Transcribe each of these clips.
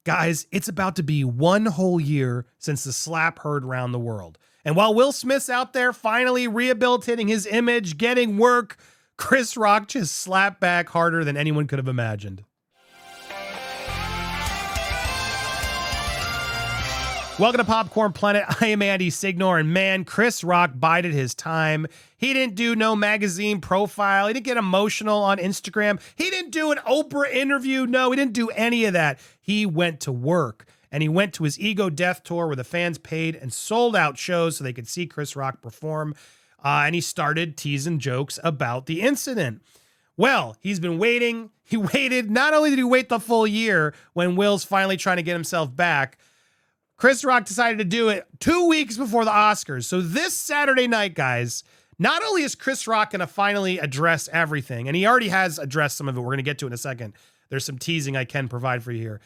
Guys, it's about to be one whole year since the slap heard around the world. And while Will Smith's out there finally rehabilitating his image, getting work, Chris Rock just slapped back harder than anyone could have imagined. Welcome to Popcorn Planet. I am Andy Signor, and man, Chris Rock bided his time. He didn't do no magazine profile. He didn't get emotional on Instagram. He didn't do an Oprah interview. No, he didn't do any of that. He went to work, and he went to his Ego Death Tour where the fans paid and sold out shows so they could see Chris Rock perform, and he started teasing jokes about the incident. Well, he's been waiting. He waited. Not only did he wait the full year when Will's finally trying to get himself back, Chris Rock decided to do it 2 weeks before the Oscars. So this Saturday night, guys, not only is Chris Rock going to finally address everything, and he already has addressed some of it. We're going to get to it in a second. There's some teasing I can provide for you here.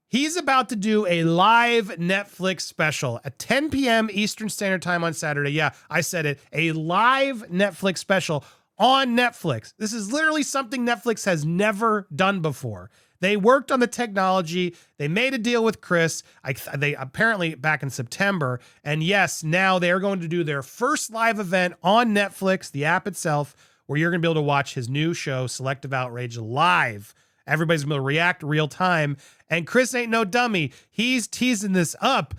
He's about to do a live Netflix special at 10 p.m. Eastern Standard Time on Saturday. Yeah, I said it. A live Netflix special on Netflix. This is literally something Netflix has never done before. They worked on the technology. They made a deal with Chris. They apparently back in September. And yes, now they're going to do their first live event on Netflix, the app itself, where you're going to be able to watch his new show, Selective Outrage, live. Everybody's going to react real time. And Chris ain't no dummy. He's teasing this up.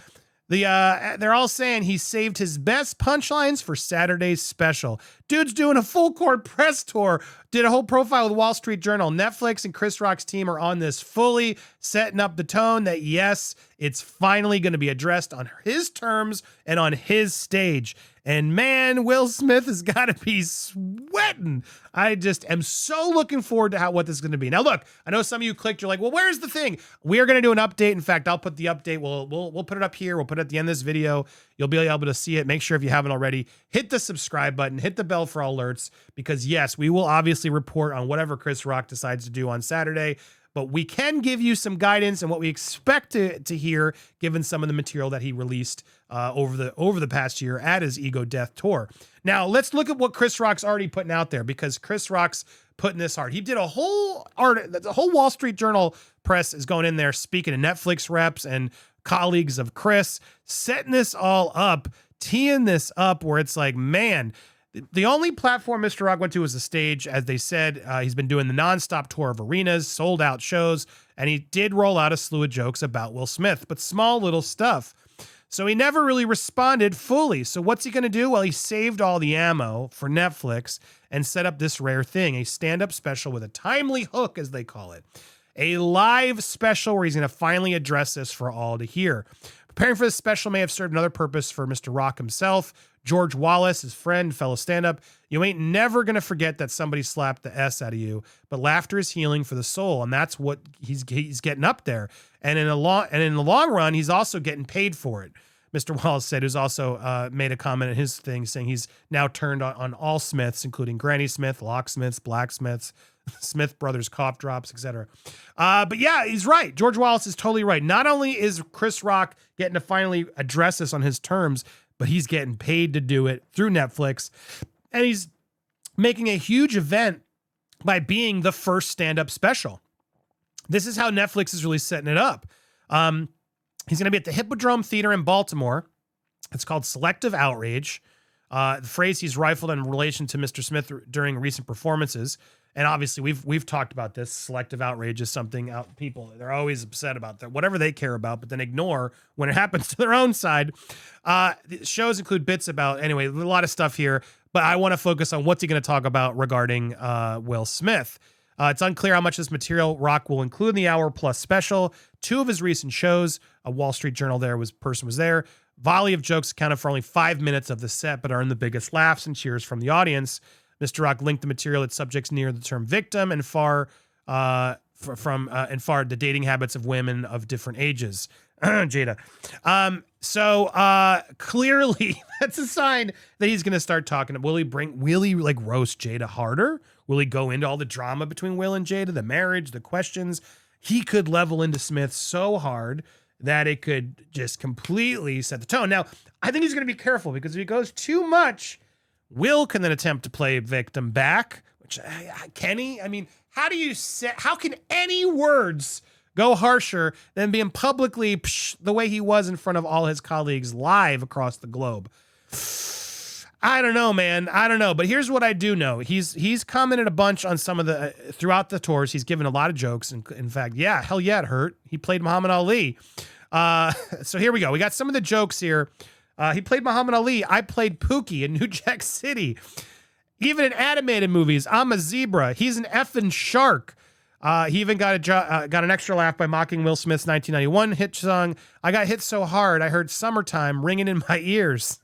They're all saying he saved his best punchlines for Saturday's special. Dude's doing a full court press tour, did a whole profile with Wall Street Journal. Netflix and Chris Rock's team are on this fully, setting up the tone that yes, it's finally going to be addressed on his terms and on his stage. And man, Will Smith has got to be sweating. I just am so looking forward to what this is going to be. Now, look, I know some of you clicked. You're like, well, where's the thing? We are going to do an update. In fact, I'll put the update. We'll put it up here. We'll put it at the end of this video. You'll be able to see it. Make sure if you haven't already, hit the subscribe button, hit the bell for all alerts, because yes, we will obviously report on whatever Chris Rock decides to do on Saturday. But we can give you some guidance and what we expect to hear, given some of the material that he released over the past year at his Ego Death Tour. Now, let's look at what Chris Rock's already putting out there, because Chris Rock's putting this hard. He did the whole Wall Street Journal press is going in there speaking to Netflix reps and colleagues of Chris, setting this all up, teeing this up where it's like, man, the only platform Mr. Rock went to was the stage. As they said, he's been doing the nonstop tour of arenas, sold out shows, and he did roll out a slew of jokes about Will Smith, but small little stuff. So he never really responded fully. So what's he going to do? Well, he saved all the ammo for Netflix and set up this rare thing, a stand-up special with a timely hook, as they call it. A live special where he's going to finally address this for all to hear. Preparing for this special may have served another purpose for Mr. Rock himself. George Wallace, his friend, fellow stand-up, you ain't never going to forget that somebody slapped the S out of you, but laughter is healing for the soul, and that's what he's getting up there. And in the long run, he's also getting paid for it. Mr. Wallace said, who's also made a comment in his thing saying he's now turned on all Smiths, including Granny Smith, locksmiths, blacksmiths, Smith Brothers cough drops, etc. But yeah, he's right. George Wallace is totally right. Not only is Chris Rock getting to finally address this on his terms, but he's getting paid to do it through Netflix. And he's making a huge event by being the first stand-up special. This is how Netflix is really setting it up. He's going to be at the Hippodrome Theatre in Baltimore. It's called Selective Outrage. The phrase he's rifled in relation to Mr. Smith during recent performances. And obviously we've talked about this. Selective outrage is something people, they're always upset about that, whatever they care about, but then ignore when it happens to their own side. The shows include bits about, anyway, a lot of stuff here, but I want to focus on what's he going to talk about regarding Will Smith. It's unclear how much this material Rock will include in the hour plus special. Two of his recent shows, a Wall Street Journal person was there. Volley of jokes accounted for only 5 minutes of the set, but earned the biggest laughs and cheers from the audience. Mr. Rock linked the material at subjects near the term victim and far the dating habits of women of different ages. Jada. So clearly that's a sign that he's going to start talking. Will he roast Jada harder? Will he go into all the drama between Will and Jada, the marriage, the questions? He could level into Smith so hard that it could just completely set the tone. Now, I think he's going to be careful, because if he goes too much, Will can then attempt to play victim back, which can he? I mean, how can any words go harsher than being publicly the way he was in front of all his colleagues live across the globe. I don't know, man. I don't know. But here's what I do know. He's commented a bunch on some of the, throughout the tours. He's given a lot of jokes. And in fact, yeah, hell yeah, it hurt. He played Muhammad Ali. So here we go. We got some of the jokes here. He played Muhammad Ali. I played Pookie in New Jack City. Even in animated movies, I'm a zebra. He's an effing shark. He even got an extra laugh by mocking Will Smith's 1991 hit song. I got hit so hard, I heard Summertime ringing in my ears.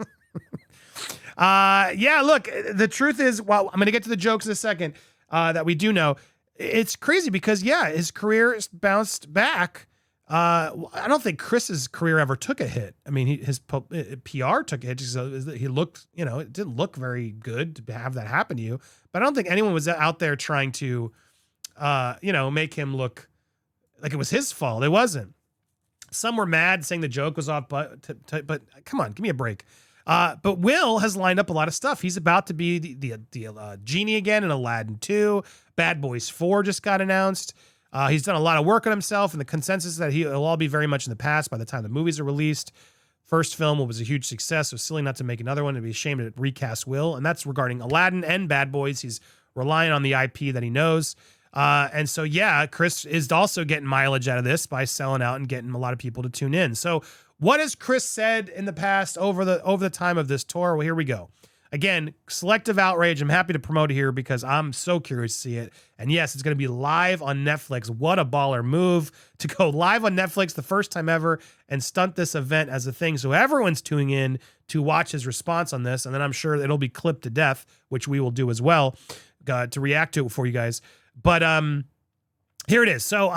Yeah, look, the truth is, well, I'm going to get to the jokes in a second, that we do know. It's crazy because, yeah, his career bounced back. I don't think Chris's career ever took a hit. I mean, his PR took a hit. So he looked, it didn't look very good to have that happen to you. But I don't think anyone was out there trying to, make him look like it was his fault. It wasn't. Some were mad saying the joke was off, but come on, give me a break. But Will has lined up a lot of stuff. He's about to be the genie again in Aladdin 2. Bad Boys 4 just got announced. He's done a lot of work on himself, and the consensus is that he'll all be very much in the past by the time the movies are released. First film was a huge success, so silly not to make another one. It'd be a shame to recast Will, and that's regarding Aladdin and Bad Boys. He's relying on the IP that he knows. And so, yeah, Chris is also getting mileage out of this by selling out and getting a lot of people to tune in. So what has Chris said in the past over the time of this tour? Well, here we go. Again, Selective Outrage. I'm happy to promote it here because I'm so curious to see it. And yes, it's going to be live on Netflix. What a baller move to go live on Netflix the first time ever and stunt this event as a thing. So everyone's tuning in to watch his response on this. And then I'm sure it'll be clipped to death, which we will do as well, to react to it for you guys. But here it is. So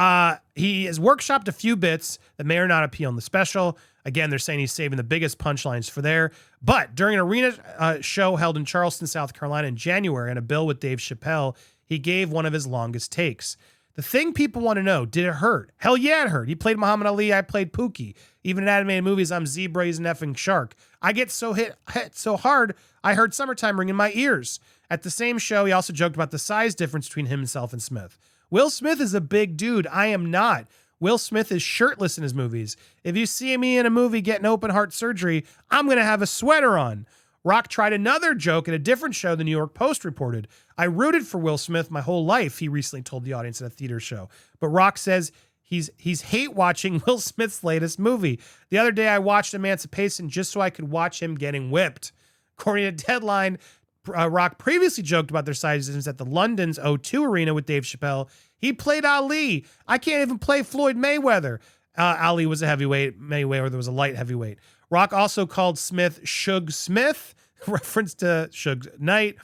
he has workshopped a few bits that may or not appeal in the special. Again, they're saying he's saving the biggest punchlines for there. But during an arena show held in Charleston, South Carolina in January on a bill with Dave Chappelle, he gave one of his longest takes. The thing people want to know, did it hurt? Hell yeah, it hurt. He played Muhammad Ali, I played Pookie. Even in animated movies, I'm Zebra, he's an effing shark. I get so hit so hard, I heard Summertime ring in my ears. At the same show, he also joked about the size difference between himself and Smith. Will Smith is a big dude. I am not. Will Smith is shirtless in his movies. If you see me in a movie getting open heart surgery, I'm going to have a sweater on. Rock tried another joke at a different show the New York Post reported. I rooted for Will Smith my whole life, he recently told the audience at a theater show. But Rock says he's hate watching Will Smith's latest movie. The other day I watched Emancipation just so I could watch him getting whipped. According to Deadline, Rock previously joked about their size difference at the London's O2 Arena with Dave Chappelle. He played Ali. I can't even play Floyd Mayweather. Ali was a heavyweight. Mayweather was a light heavyweight. Rock also called Smith Suge Smith, reference to Suge Knight.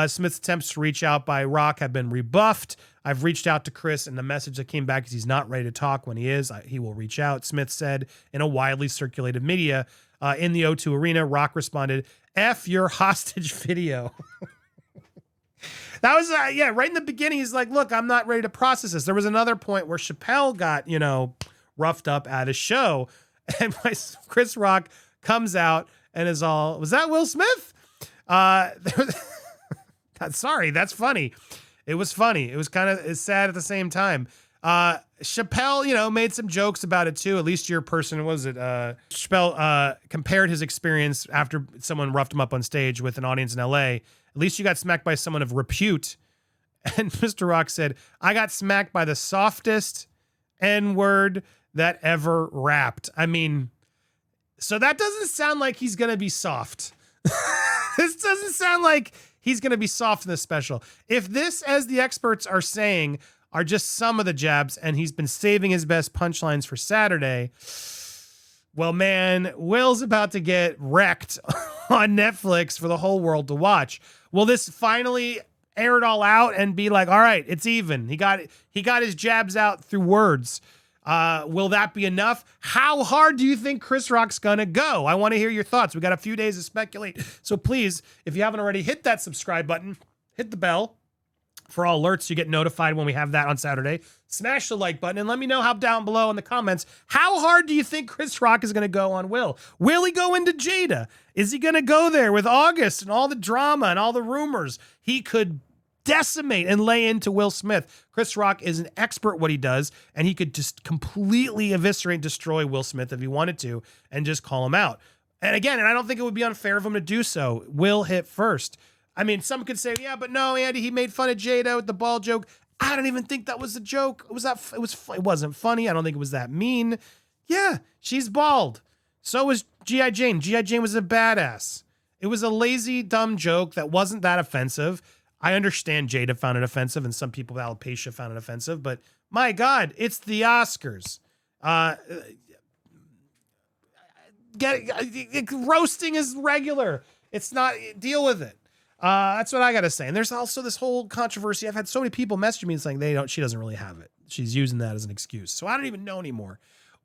Smith's attempts to reach out by Rock have been rebuffed. I've reached out to Chris, and the message that came back is he's not ready to talk. When he is, he will reach out, Smith said in a widely circulated media. In the O2 Arena, Rock responded, F your hostage video. That was, right in the beginning, he's like, look, I'm not ready to process this. There was another point where Chappelle got, roughed up at a show. And Chris Rock comes out and is all, was that Will Smith? Sorry, that's funny. It was funny. It was kind of sad at the same time. Chappelle, made some jokes about it too. At least your person, Chappelle compared his experience after someone roughed him up on stage with an audience in LA. At least you got smacked by someone of repute. And Mr. Rock said, I got smacked by the softest N-word that ever rapped. I mean, so that doesn't sound like he's going to be soft. This doesn't sound like he's going to be soft in this special. If this, as the experts are saying, are just some of the jabs and he's been saving his best punchlines for Saturday, well, man, Will's about to get wrecked on Netflix for the whole world to watch. Will this finally air it all out and be like, all right, it's even? He got his jabs out through words. Will that be enough? How hard do you think Chris Rock's gonna go? I want to hear your thoughts. We got a few days to speculate. So please, if you haven't already, hit that subscribe button, hit the bell for all alerts. So you get notified when we have that on Saturday. Smash the like button and let me know how down below in the comments, how hard do you think Chris Rock is going to go on Will? Will he go into Jada? Is he going to go there with August and all the drama and all the rumors? He could decimate and lay into Will Smith. Chris Rock is an expert at what he does, and he could just completely eviscerate and destroy Will Smith if he wanted to and just call him out. And again, and I don't think it would be unfair of him to do so. Will hit first. I mean, some could say, yeah, but no, Andy, he made fun of Jada with the ball joke. I don't even think that was a joke. It wasn't funny. I don't think it was that mean. Yeah, she's bald. So was G.I. Jane. G.I. Jane was a badass. It was a lazy, dumb joke that wasn't that offensive. I understand Jada found it offensive and some people with alopecia found it offensive, but my God, it's the Oscars. Roasting is regular. It's not, deal with it. That's what I got to say. And there's also this whole controversy. I've had so many people message me and saying she doesn't really have it. She's using that as an excuse. So I don't even know anymore.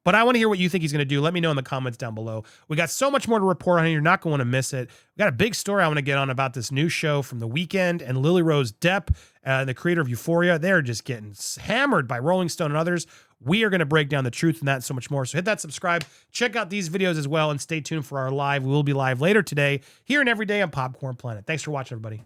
But I want to hear what you think he's going to do. Let me know in the comments down below. We got so much more to report on. You're not going to want to miss it. We got a big story I want to get on about this new show from The Weeknd and Lily Rose Depp, the creator of Euphoria. They're just getting hammered by Rolling Stone and others. We are going to break down the truth and that and so much more. So hit that subscribe. Check out these videos as well and stay tuned for our live. We will be live later today, here and every day on Popcorn Planet. Thanks for watching, everybody.